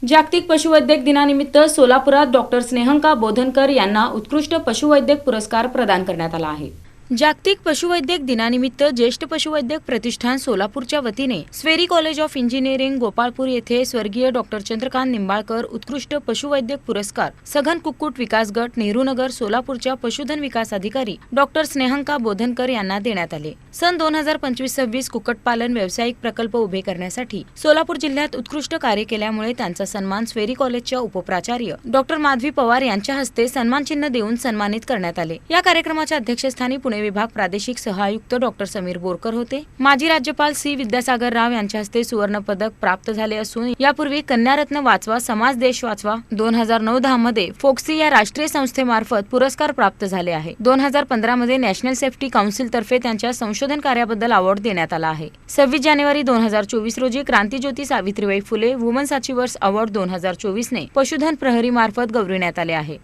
जागतिक पशुवैद्यक दिनानिमित्त सोलापुरात डॉक्टर स्नेहंका बोधनकर यांना उत्कृष्ट पशुवैद्यक पुरस्कार प्रदान करण्यात आला आहे। जागतिक पशुवैद्यक दिनानिमित्त ज्येष्ठ पशुवैद्यक प्रतिष्ठान सोलापूरच्या वतीने SVERI college of engineering Gopalpur येथे स्वर्गीय डॉक्टर चंद्रकांत निंबाळकर उत्कृष्ट पशुवैद्यक पुरस्कार सघन कुक्कुट विकास गट नेहरूनगर सोलापूरच्या पशुधन विकास अधिकारी डॉक्टर स्नेहंका बोधनकर यांना देण्यात आले। सन 2025-26 कुक्कुटपालन व्यावसायिक प्रकल्प उभे करण्यासाठी सोलापूर जिल्ह्यात उत्कृष्ट कार्य केल्यामुळे त्यांचा सन्मान स्वेरी कॉलेजच्या उपप्राचार्य डॉक्टर माधवी पवार यांच्या हस्ते सन्मान चिन्ह देऊन सन्मानित करण्यात आले। या कार्यक्रमाच्या अध्यक्षस्थानी पुणे विभाग प्रादेशिक सहआयुक्त डॉक्टर समीर बोरकर होते। माजी राज्यपाल सी विद्यासागर राव यांच्या हस्ते सुवर्ण पदक प्राप्त झाले असून यापूर्वी कन्यारत्न वाचवा समाज देश वाचवा 2009-10 मध्ये फोक्सी या राष्ट्रीय संस्थेमार्फत पुरस्कार प्राप्त झाले आहे। 2015 मध्ये नॅशनल सेफ्टी काउन्सिल तर्फे त्यांच्या संशोधन कार्याबद्दल अवॉर्ड देण्यात आला आहे। 26 जानेवारी 2024 रोजी क्रांतिज्योती Savitribai Phule women's achievers award 2024 ने पशुधन प्रहरी मार्फत गौरविण्यात आले आहे।